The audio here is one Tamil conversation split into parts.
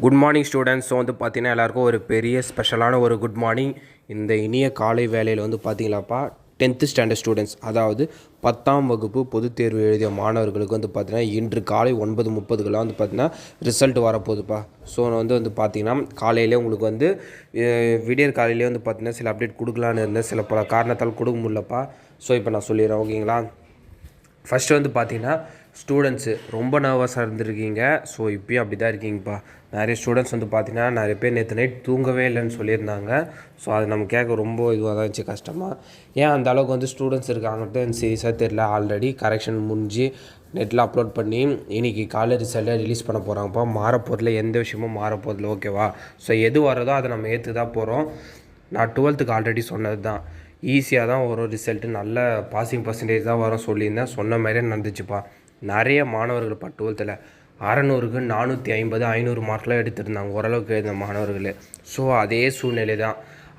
Good morning students. ஸோ வந்து பார்த்தீங்கன்னா எல்லாருக்கும் ஒரு பெரிய ஸ்பெஷலான ஒரு குட் மார்னிங். இந்த இனிய காலை வேலையில் வந்து பார்த்தீங்களாப்பா 10th ஸ்டாண்டர்ட் ஸ்டூடெண்ட்ஸ், அதாவது 10ஆம் வகுப்பு பொதுத் தேர்வு எழுதிய மாணவர்களுக்கு வந்து பார்த்தீங்கன்னா இன்று காலை 9:30 வந்து பார்த்தீங்கன்னா ரிசல்ட் வரப்போகுதுப்பா. ஸோ வந்து பார்த்தீங்கன்னா காலையிலே உங்களுக்கு வந்து விடியற் காலையிலே வந்து பார்த்தீங்கன்னா சில அப்டேட் கொடுக்கலான்னு இருந்தேன், சில பல காரணத்தால் கொடுக்க முடியலப்பா. ஸோ இப்போ நான் சொல்லிடுறேன், ஓகேங்களா. ஃபஸ்ட்டு வந்து பார்த்தீங்கன்னா ஸ்டூடெண்ட்ஸு ரொம்ப நர்வஸாக இருந்திருக்கீங்க. ஸோ இப்போயும் அப்படி தான் இருக்கீங்கப்பா. நிறைய ஸ்டூடெண்ட்ஸ் வந்து பார்த்தீங்கன்னா நிறைய பேர் நேற்று நைட் தூங்கவே இல்லைன்னு சொல்லியிருந்தாங்க. ஸோ அது நம்ம கேட்க ரொம்ப இதுவாக தான் இருந்துச்சு, கஷ்டமாக. ஏன் அந்த அளவுக்கு வந்து ஸ்டூடெண்ட்ஸ் இருக்காங்கன்ட்டு எனக்கு சீரியஸாக தெரியல. ஆல்ரெடி கரெக்ஷன் முடிஞ்சு நெட்டில் அப்லோட் பண்ணி இன்றைக்கி காலை ரிசல்ட்டை ரிலீஸ் பண்ண போகிறாங்கப்பா. மாறப்போதில் எந்த விஷயமும் மாறப்போதில்லை, ஓகேவா. ஸோ எது வரதோ அதை நம்ம ஏற்று தான் போகிறோம். நான் 12th ஆல்ரெடி சொன்னது தான், ஈஸியாக தான் வரும் ரிசல்ட்டு, நல்ல பாசிங் பர்சன்டேஜ் தான் வரும் சொல்லியிருந்தேன். சொன்ன மாதிரியே நடந்துச்சுப்பா. நிறைய மாணவர்கள்ப்பா 12th 600க்கு 450 500 மார்க்லாம் எடுத்துருந்தாங்க, ஓரளவுக்கு எழுதின மாணவர்கள். ஸோ அதே சூழ்நிலை தான்,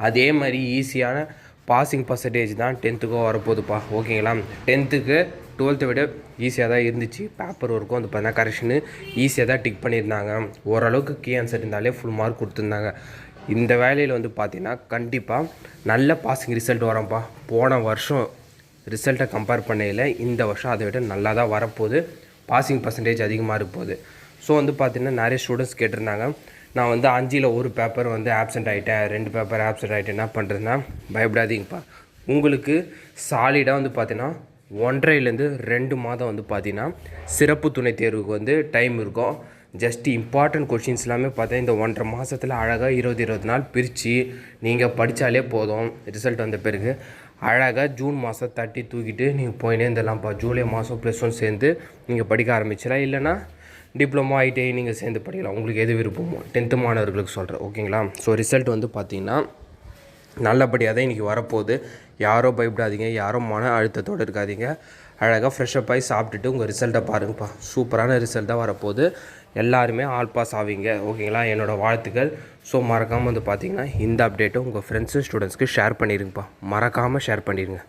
அதே மாதிரி ஈஸியான பாசிங் பர்சன்டேஜ் தான் 10th வரப்போகுதுப்பா, ஓகேங்களா. 10th 12th விட ஈஸியாக தான் இருந்துச்சு. பேப்பர் ஒர்க்கும் வந்து பார்த்தீங்கன்னா கரெக்ஷனு ஈஸியாக தான் டிக் பண்ணியிருந்தாங்க. ஓரளவுக்கு கீ ஆன்சர் இருந்தாலே ஃபுல் மார்க் கொடுத்துருந்தாங்க. இந்த வேலையில் வந்து பார்த்திங்கன்னா கண்டிப்பாக நல்ல பாசிங் ரிசல்ட் வரப்பா. போன வருஷம் ரிசல்ட்டை கம்பேர் பண்ணையில் இந்த வருஷம் அதை விட நல்லா தான் வரப்போகுது, பாசிங் பர்சன்டேஜ் அதிகமாக இருப்போகுது. ஸோ வந்து பார்த்திங்கன்னா நிறைய ஸ்டூடெண்ட்ஸ் கேட்டிருந்தாங்க, நான் வந்து 5ல் ஒரு பேப்பர் வந்து ஆப்சென்ட் ஆகிட்டேன், 2 பேப்பர் ஆப்சென்ட் ஆகிட்டேன், என்ன பண்ணுறதுன்னா பயப்படாதீங்கப்பா. உங்களுக்கு சாலிடாக வந்து பார்த்திங்கன்னா 1.5லேருந்து 2 மாதம் வந்து பார்த்திங்கன்னா சிறப்பு துணை தேர்வுக்கு வந்து டைம் இருக்கும். ஜஸ்ட் இம்பார்ட்டன்ட் கொஷின்ஸ் எல்லாமே பார்த்தா இந்த 1.5 மாதத்தில் அழகாக 20 நாள் பிரித்து நீங்கள் படித்தாலே போதும். ரிசல்ட் வந்த பிறகு அழகாக ஜூன் மாதம் தட்டி தூக்கிட்டு நீங்கள் போயினே இருந்தலாம்ப்பா. ஜூலை மாதம் +1 சேர்ந்து நீங்கள் படிக்க ஆரம்பிச்சிடலாம், இல்லைனா டிப்ளமோ ஐடிஐ நீங்கள் சேர்ந்து படிக்கலாம், உங்களுக்கு எது விருப்பமோ. 10th மாணவர்களுக்கு சொல்கிறேன், ஓகேங்களா. ஸோ ரிசல்ட் வந்து பார்த்திங்கன்னா நல்லபடியாக தான் இன்றைக்கி வரப்போகுது. யாரும் பயப்படாதீங்க, யாரும் மன அழுத்தத்தோடு இருக்காதீங்க. அழகாக ஃப்ரெஷ்ஷப் ஆகி சாப்பிட்டுட்டு உங்கள் ரிசல்ட்டை பாருங்கப்பா. சூப்பரான ரிசல்ட் தான் வரப்போகுது. எல்லாருமே ஆல் பாஸ் ஆவீங்க, ஓகேங்களா. என்னோடய வாழ்த்துக்கள். ஸோ மறக்காமல் வந்து பார்த்திங்கன்னா இந்த அப்டேட்டை உங்கள் ஃப்ரெண்ட்ஸு ஸ்டூடெண்ட்ஸ்க்கு ஷேர் பண்ணிடுங்கப்பா. மறக்காமல் ஷேர் பண்ணிடுங்க.